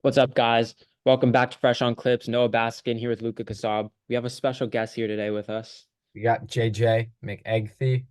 What's up, guys? Welcome back to Fresh on Clips. Noah Baskin here with Luca Kassab. We have a special guest here today with us. We got JJ McEgthy.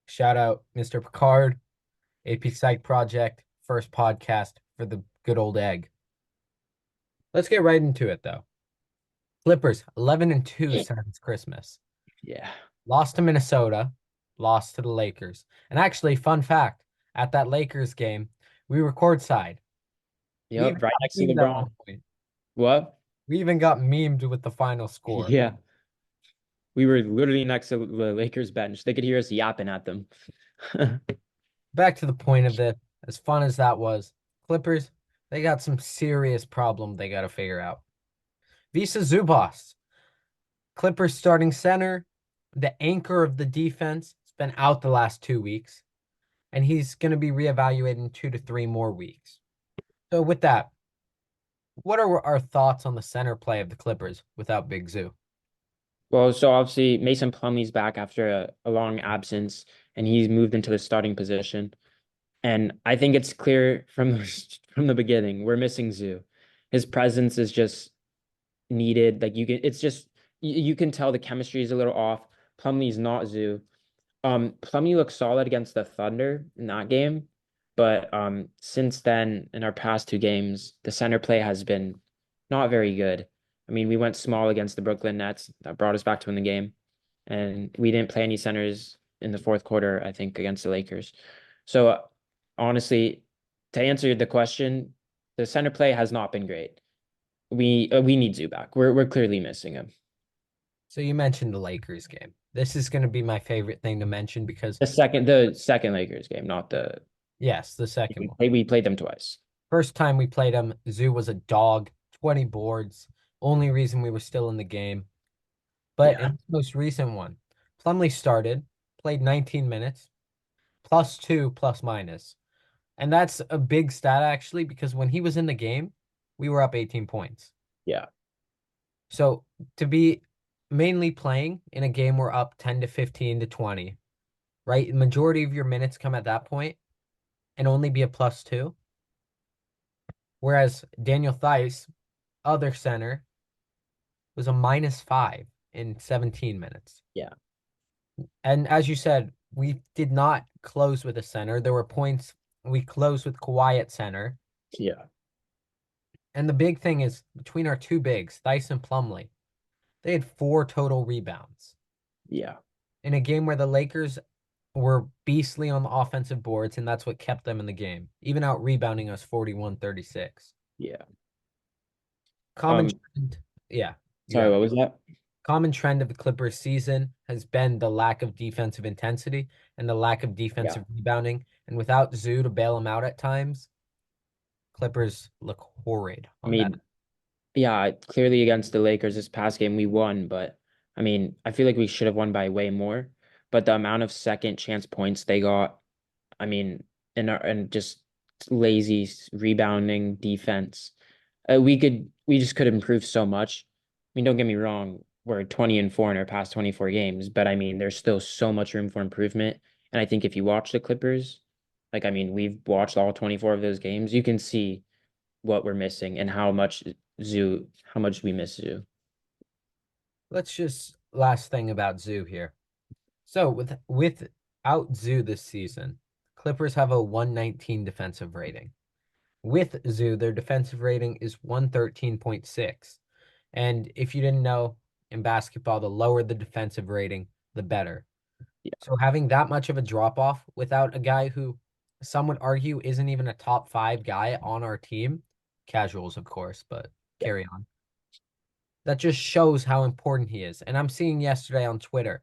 Shout out Mr. Picard, AP Psych Project, first podcast for the good old egg. Let's get right into it though. Clippers 11-2 since Christmas. Yeah. Lost to Minnesota, lost to the Lakers. And actually, fun fact, at that Lakers game, we were courtside. We even Yep, right got next to memed at LeBron. one point. What? We even got memed with the final score. Yeah. We were literally next to the Lakers bench. They could hear us yapping at them. Back to the point of this, as fun as that was, Clippers, they got some serious problem they got to figure out. Visa Zubas, Clippers starting center, the anchor of the defense, has been out the last 2 weeks, and he's going to be reevaluated in 2 to 3 more weeks. So, with that, what are our thoughts on the center play of the Clippers without Big Zoo? Well, so obviously Mason Plumlee's back after a long absence, and he's moved into the starting position. And I think it's clear from from the beginning, we're missing Zoo. His presence is just needed. Like it's just you can tell the chemistry is a little off. Plumlee's not Zoo. Plumlee looked solid against the Thunder in that game, but since then, in our past two games, the center play has been not very good. I mean, we went small against the Brooklyn Nets. That brought us back to win the game, and we didn't play any centers in the fourth quarter, I think, against the Lakers. So honestly, to answer the question, the center play has not been great. We need Zubac. We're clearly missing him. So, you mentioned the Lakers game. This is going to be my favorite thing to mention because, The second Lakers game, not the yes, the second one. we played them twice. First time we played him, Zoo was a dog, 20 boards. Only reason we were still in the game. But Yeah. in this most recent one, Plumlee started, played 19 minutes, +2 plus minus. And that's a big stat actually, because when he was in the game, we were up 18 points. Yeah. So to be mainly playing in a game we're up 10 to 15 to 20, right? The majority of your minutes come at that point and only be a +2. Whereas Daniel Theis, other center, was a -5 in 17 minutes. Yeah. And as you said, we did not close with a center. There were points we closed with Kawhi at center. Yeah. And the big thing is between our two bigs, Theis and Plumlee, they had 4 total rebounds Yeah. in a game where the Lakers were beastly on the offensive boards, and that's what kept them in the game, even out rebounding us 41-36. Yeah. Common Um, trend, yeah, you sorry, got it. what was that? Common trend of the Clippers season has been the lack of defensive intensity and the lack of Yeah. defensive rebounding. And without Zoo to bail him out at times, Clippers look horrid I on that. mean, yeah, clearly against the Lakers this past game we won, but I mean, I feel like we should have won by way more. But the amount of second chance points they got, I mean, and just lazy rebounding defense. We just could improve so much. I mean, don't get me wrong, we're 20-4 in our past 24 games, but I mean, there's still so much room for improvement. And I think if you watch the Clippers, like I mean, we've watched all 24 of those games, you can see what we're missing and how much we miss Zoo. Let's just last thing about Zoo here. So without Zoo this season, Clippers have a 119 defensive rating. With Zoo, their defensive rating is 113.6. And if you didn't know, in basketball, the lower the defensive rating, the better. Yeah. So having that much of a drop off without a guy who some would argue isn't even a top 5 guy on our team, casuals, of course, but Yeah. carry on. That just shows how important he is. And I'm seeing yesterday on Twitter,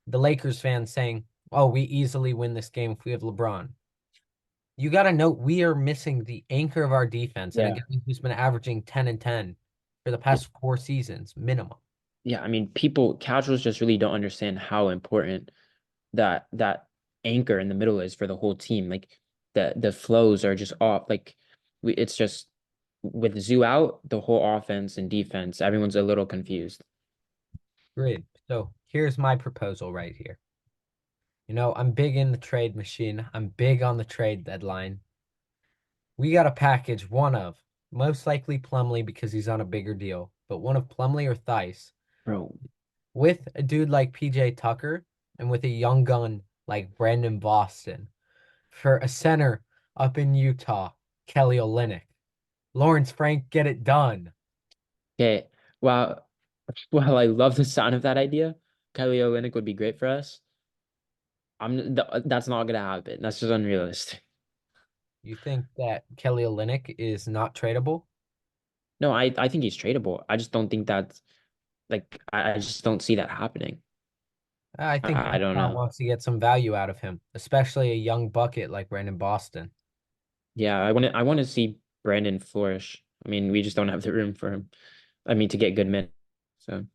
the Lakers fans saying, "Oh, we easily win this game if we have LeBron." You got to note we are missing the anchor of our defense and a Yeah. guy who's been averaging 10 and 10 for the past 4 seasons minimum. Yeah. I mean, casuals just really don't understand how important that anchor in the middle is for the whole team. Like the flows are just off. Like it's just with Zoo out, the whole offense and defense, everyone's a little confused. Great. So here's my proposal right here. I'm big in the trade machine. I'm big on the trade deadline. We got to package one of most likely Plumlee because he's on a bigger deal, but one of Plumlee or Theis Bro, with a dude like PJ Tucker and with a young gun like Brandon Boston for a center up in Utah, Kelly Olynyk. Lawrence Frank, get it done. okay. Well, well, I love the sound of that idea. Kelly Olynyk would be great for us. That's not gonna happen. That's just unrealistic. You think that Kelly Olynyk is not tradable? No, I think he's tradable. I just don't think that's like I just don't see that happening. I think I don't Utah know. wants to get some value out of him, especially a young bucket like Brandon Boston. Yeah, I want to see Brandon flourish. I mean, we just don't have the room for him. I mean, to get good minutes. So,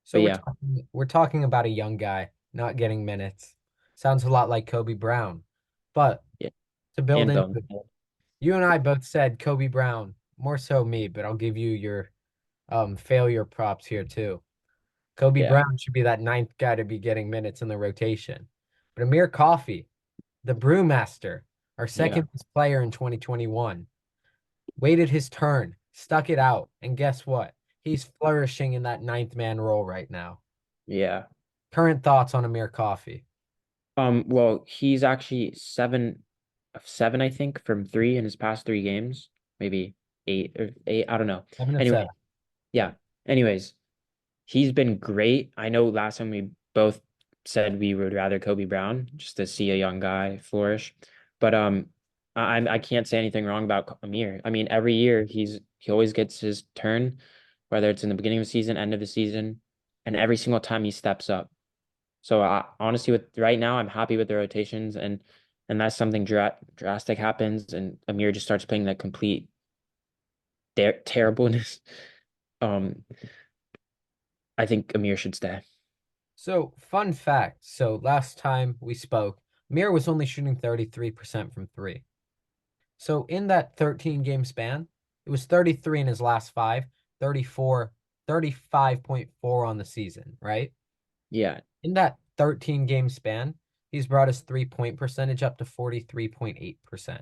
So but we're yeah, talking we're talking about a young guy not getting minutes. Sounds a lot like Kobe Brown. But yeah, to build into Anthem. it, you and I both said Kobe Brown, more so me, but I'll give you your failure props here too. Kobe Yeah, Brown should be that ninth guy to be getting minutes in the rotation. But Amir Coffey, the brewmaster, our yeah, second best player in 2021, waited his turn, stuck it out, and guess what? He's flourishing in that ninth man role right now. yeah. Current thoughts on Amir Coffey? Well, he's actually 7 of 7, I think, from three in his past 3 games. Maybe 8 or 8. I don't know. 7 of 7. Anyway, yeah. Anyways, he's been great. I know last time we both said we would rather Kobe Brown just to see a young guy flourish. But I can't say anything wrong about Amir. I mean, every year he always gets his turn, whether it's in the beginning of the season, end of the season, and every single time he steps up. So honestly, with right now, I'm happy with the rotations, and unless something drastic happens and Amir just starts playing that complete terribleness, um, I think Amir should stay. So, fun fact. So, last time we spoke, Amir was only shooting 33% from three. So, in that 13 game span, it was 33 in his last five, 34, 35.4 on the season, right? Yeah, In that 13 game span, he's brought his 3 point percentage up to 43.8%.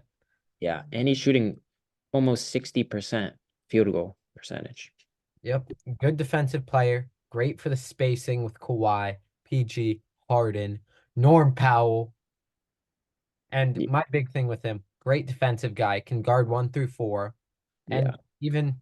yeah, and he's shooting almost 60% field goal percentage. Yep. Good defensive player. Great for the spacing with Kawhi, PG, Harden, Norm Powell. And Y- my big thing with him, great defensive guy, can guard 1 through 4. Yeah, And even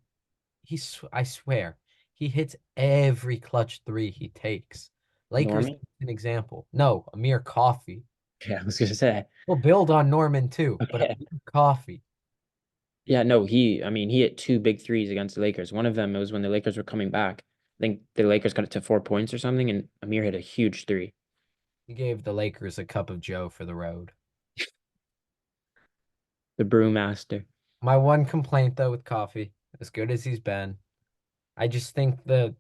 I swear, he hits every clutch three he takes. Lakers, Norman. an example. No, Amir Coffey. Yeah, I was gonna say. We'll build on Norman too, but Okay. Amir Coffey. Yeah, no, I mean, he hit 2 big threes against the Lakers. One of them was when the Lakers were coming back. I think the Lakers got it to 4 points or something, and Amir hit a huge three. He gave the Lakers a cup of Joe for the road. The brewmaster. My one complaint though with Coffey, as good as he's been, I just think the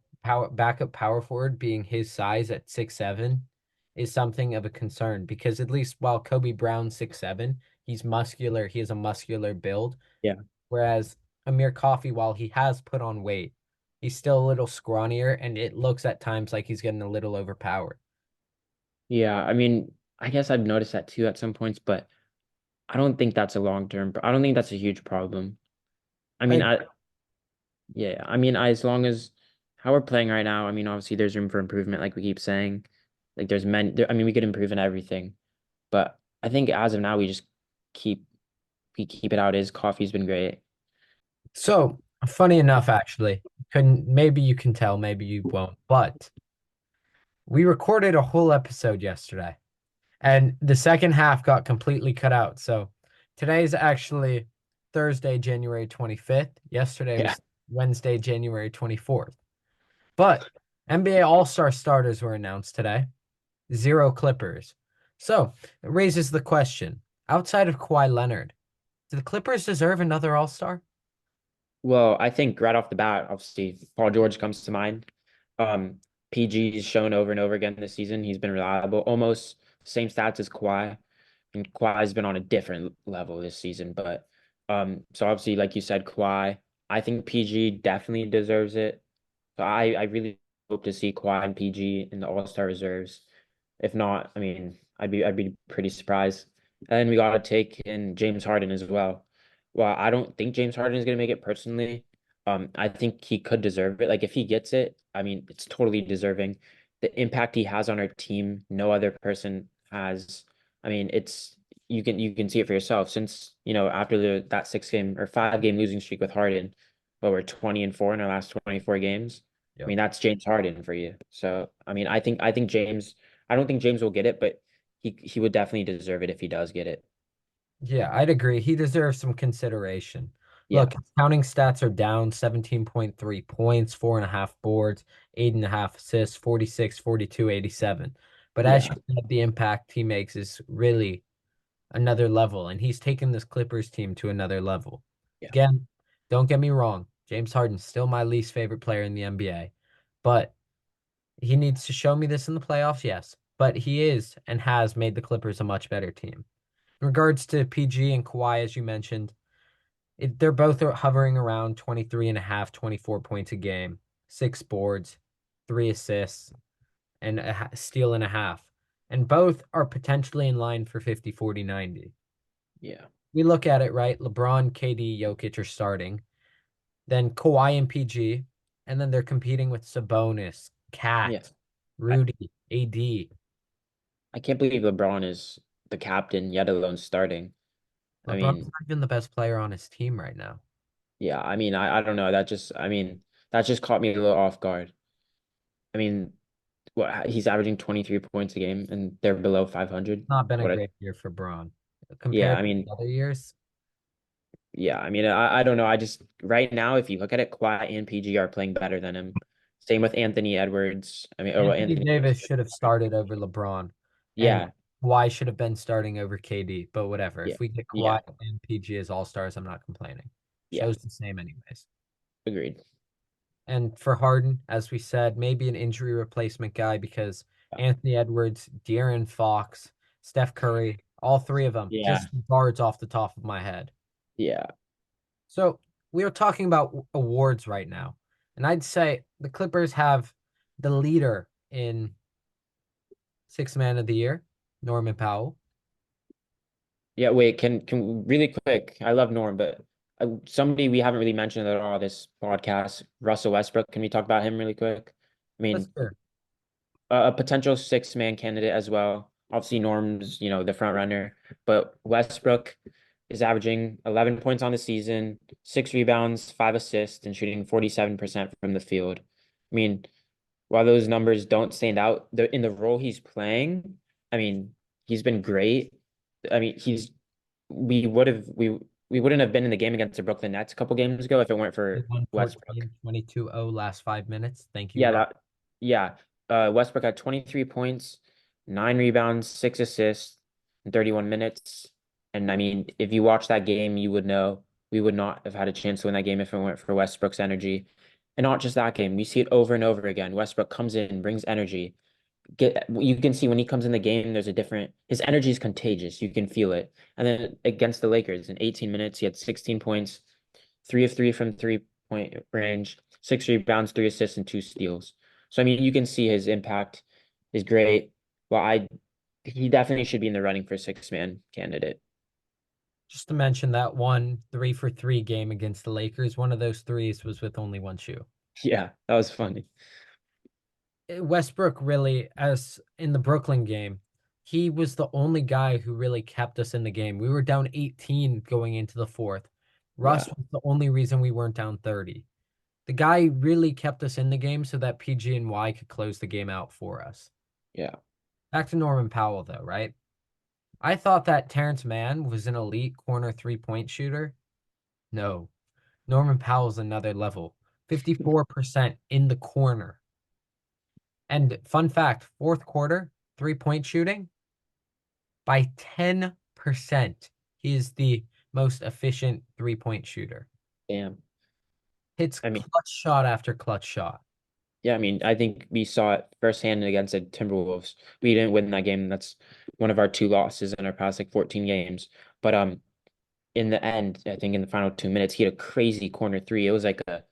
backup power forward being his size at 6'7" is something of a concern because at least while Kobe Brown's 6'7", he's muscular, he has a muscular build. Yeah. Whereas Amir Coffey, while he has put on weight, he's still a little scrawnier and it looks at times like he's getting a little overpowered. Yeah, I mean, I guess I've noticed that too at some points, but I don't think that's a long term. I don't think that's a huge problem. I mean, I yeah, I mean, as long as how we're playing right now, I mean, obviously there's room for improvement, like we keep saying. Like I mean, we could improve in everything, but I think as of now, keep we keep it how it is. Coffee's been great. So funny enough, actually, couldn't maybe you can tell, maybe you won't, but we recorded a whole episode yesterday. And the second half got completely cut out. So today's actually Thursday, January 25th. Yesterday Yeah. was Wednesday, January 24th. But NBA All-Star starters were announced today. Zero Clippers. So it raises the question, outside of Kawhi Leonard, do the Clippers deserve another All-Star? Well, I think right off the bat, obviously Paul George comes to mind. PG's shown over and over again this season. He's been reliable, almost same stats as Kawhi. And Kawhi's been on a different level this season. But so obviously, like you said, Kawhi, I think PG definitely deserves it. So I really hope to see Kawhi and PG in the All-Star reserves. If not, I mean, I'd be pretty surprised. And then we gotta take in James Harden as well. Well, I don't think James Harden is going to make it personally. I think he could deserve it. Like if he gets it, I mean, it's totally deserving. The impact he has on our team, no other person has. I mean, it's you can see it for yourself. Since, after that 6 game or 5 game losing streak with Harden, but we're 20-4 in our last 24 games. I Yep. mean, that's James Harden for you. So, I mean, I think James, I don't think James will get it, but he would definitely deserve it if he does get it. Yeah, I'd agree. He deserves some consideration. Yeah. Look, his counting stats are down 17.3 points, 4.5 boards, 8.5 assists, 46, 42, 87. But as Yeah. you said, the impact he makes is really another level, and he's taken this Clippers team to another level. Yeah. Again, don't get me wrong, James Harden's still my least favorite player in the NBA, but he needs to show me this in the playoffs, yes. But he is and has made the Clippers a much better team. In regards to PG and Kawhi, as you mentioned, they're both hovering around 23 and a half, 24 points a game, 6 boards, 3 assists, and a steal and a half. And both are potentially in line for 50, 40, 90. Yeah. We look at it, right? LeBron, KD, Jokic are starting. Then Kawhi and PG. And then they're competing with Sabonis, Yeah. Cat, I, Rudy, AD. I can't believe LeBron is the captain, yet alone starting. I LeBron's mean, not even the best player on his team right now. yeah, I mean, I don't know. That just caught me a little off guard. I mean, he's averaging 23 points a game and they're below 500. Not been a What great year for Braun. yeah, Compared I to mean, other years, I don't know. I just right now, if you look at it, Kawhi and PG are playing better than him. Same with Anthony Edwards. I mean, oh, Anthony Anthony Davis. Davis should have started over LeBron, and Yeah, Kawhi should have been starting over KD. But whatever. yeah, If we get yeah, Kawhi and PG as all stars, I'm not complaining. yeah. Show's the same anyways. Agreed. And for Harden, as we said, maybe an injury replacement guy because Yeah, Anthony Edwards, De'Aaron Fox, Steph Curry, all three of them, yeah, just guards off the top of my head. yeah. So we are talking about awards right now. And I'd say the Clippers have the leader in Sixth Man of the Year, Norman Powell. Yeah, wait, can really quick. I love Norm, but somebody we haven't really mentioned at all this podcast, Russell Westbrook. Can we talk about him really quick? I Let's mean, sure. a potential six-man candidate as well. Obviously, Norm's, the front runner, but Westbrook is averaging 11 points on the season, 6 rebounds, 5 assists, and shooting 47% from the field. I mean, while those numbers don't stand out, in the role he's playing, I mean, he's been great. I mean, we wouldn't have been in the game against the Brooklyn Nets a couple games ago if it weren't for 114, Westbrook. 22-0 last 5 minutes. Thank you, Yeah, Rob. yeah. Westbrook had 23 points, 9 rebounds, 6 assists in 31 minutes. And I mean, if you watch that game, you would know we would not have had a chance to win that game if it weren't for Westbrook's energy. And not just that game, we see it over and over again. Westbrook comes in, brings energy. You can see when he comes in the game, his energy is contagious. You can feel it. And then against the Lakers in 18 minutes, he had 16 points, 3 of 3 from 3-point range, 6 rebounds, 3 assists, and 2 steals. So I mean, you can see his impact is great. Well, he definitely should be in the running for six-man candidate. Just to mention that one 3 for 3 game against the Lakers, one of those threes was with only one shoe. Yeah, that was funny. Westbrook really, as in the Brooklyn game, he was the only guy who really kept us in the game. We were down 18 going into the fourth. Yeah, Russ was the only reason we weren't down 30. The guy really kept us in the game so that PG and Y could close the game out for us. yeah. Back to Norman Powell, though, right? I thought that Terrence Mann was an elite corner 3-point shooter. No, Norman Powell's another level. 54% in the corner. And fun fact, fourth quarter, 3-point shooting by 10%. He is the most efficient 3-point shooter. Damn. Hits I mean, clutch shot after clutch shot. yeah, I mean, I think we saw it firsthand against the Timberwolves. We didn't win that game. That's one of our 2 losses in our past like 14 games. But in the end, I think in the final 2 minutes, he had a crazy corner three. It was like a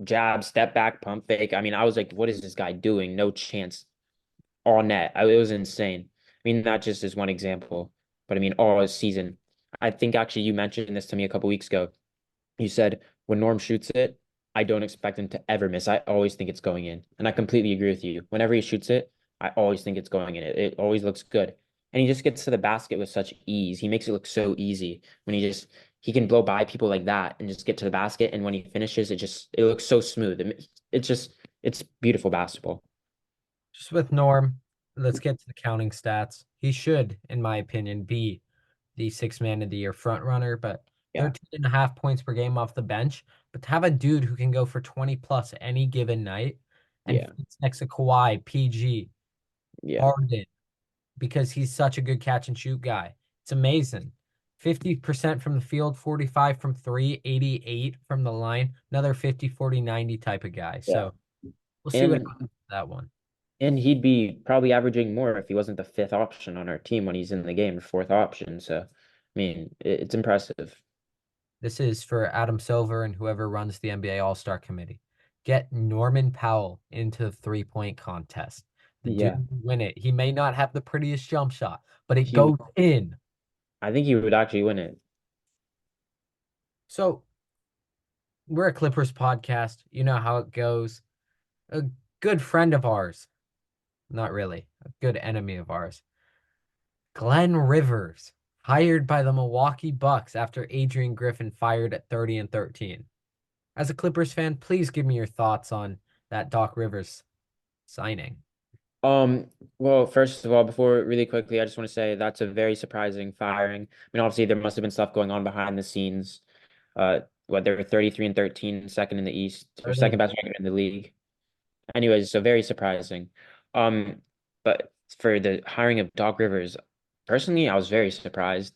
jab, step back, pump fake. I mean, I was like, what is this guy doing? No chance. All net. It was insane. I mean, not just as one example, but I mean, all season. I think actually you mentioned this to me a couple weeks ago. You said when Norm shoots it, I don't expect him to ever miss. I always think it's going in. And I completely agree with you. Whenever he shoots it, I always think it's going in. It always looks good. And he just gets to the basket with such ease. He makes it look so easy when he can blow by people like that and just get to the basket. And when he finishes, it looks so smooth. It's beautiful basketball. Just with Norm, let's get to the counting stats. He should, in my opinion, be the sixth man of the year front runner, but Yeah. 13.5 points per game off the bench. But to have a dude who can go for 20 plus any given night and Yeah. fits next to Kawhi, PG, Yeah. Harden, because he's such a good catch and shoot guy. It's amazing. 50% from the field, 45 from three, 88 from the line, another 50, 40, 90 type of guy. Yeah. So we'll see what And happens with that one. and he'd be probably averaging more if he wasn't the fifth option on our team when he's in the game, fourth option. So, I mean, it's impressive. This is for Adam Silver and whoever runs the NBA All-Star Committee. Get Norman Powell into the three-point contest. The dude Yeah. will win it. He may not have the prettiest jump shot, but it He would, goes in. I think he would actually win it. So we're a Clippers podcast. You know how it goes. A good friend of ours, not really, a good enemy of ours, Glenn Rivers, hired by the Milwaukee Bucks after Adrian Griffin fired at 30-13. As a Clippers fan, please give me your thoughts on that Doc Rivers signing. Um, well, first of all, before really quickly, I just want to say that's a very surprising firing. I mean, obviously there must have been stuff going on behind the scenes. What they were 33 and 13, second in the East, or second best record in the league. Anyways, so very surprising. Um, but for the hiring of Doc Rivers, personally, I was very surprised.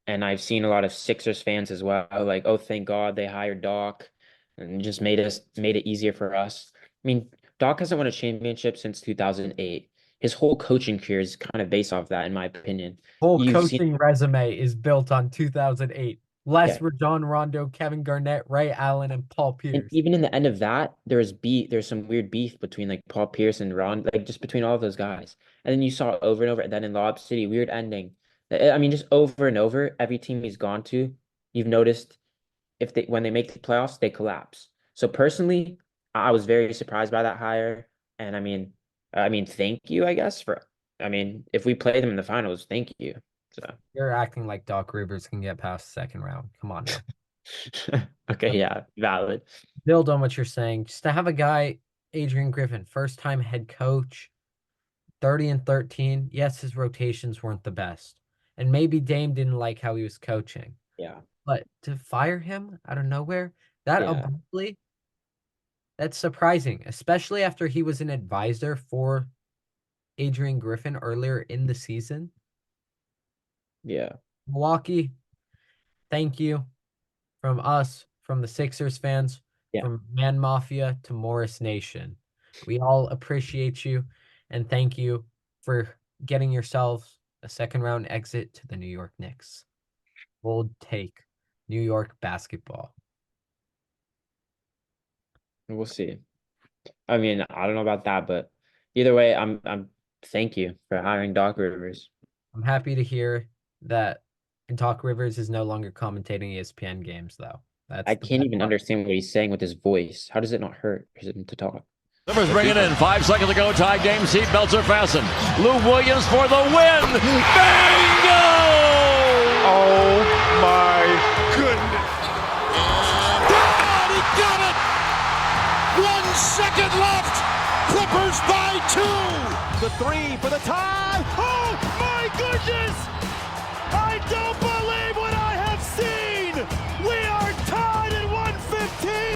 And I've seen a lot of Sixers fans as well, like, oh, thank God they hired Doc and just made it easier for us. I mean, Doc hasn't won a championship since 2008. His whole coaching career is kind of based off that, in my opinion. Whole You've seen, coaching resume is built on 2008. Les yeah, Rajon Rondo, Kevin Garnett, Ray Allen, and Paul and Pierce. even in the end of that, there's some weird beef between like Paul Pierce and Ron, like just between all of those guys. And then you saw it over and over. And then in Lob City, weird ending. I mean, just over and over, every team he's gone to, you've noticed if they when they make the playoffs, they collapse. So personally, I was very surprised by that hire. And I mean, thank you, I guess, I mean, if we play them in the finals, thank you. So You're acting like Doc Rivers can get past the second round. Come on now. okay, yeah, valid. Build on what you're saying. Just to have a guy, Adrian Griffin, first time head coach, 30-13. Yes, his rotations weren't the best. And maybe Dame didn't like how he was coaching. Yeah, But to fire him out of nowhere, that yeah, abruptly, that's surprising, especially after he was an advisor for Adrian Griffin earlier in the season. yeah, Milwaukee, thank you from us, from the Sixers fans, yeah. from Man Mafia to Morris Nation. We all appreciate you and thank you for getting yourselves a second round exit to the New York Knicks. Bold take, New York basketball. We'll see. I mean, I don't know about that, but either way, I'm thank you for hiring Doc Rivers. I'm happy to hear that Doc Rivers is no longer commentating ESPN games, though. That's I the can't best even part. understand what he's saying with his voice. How does it not hurt him to talk? Clippers bring it in. 5 seconds to go. Tie game. Seatbelts are fastened. Lou Williams for the win. Bingo! Oh my goodness. God, he got it! 1 second left. Clippers by 2. The three for the tie. Oh my goodness.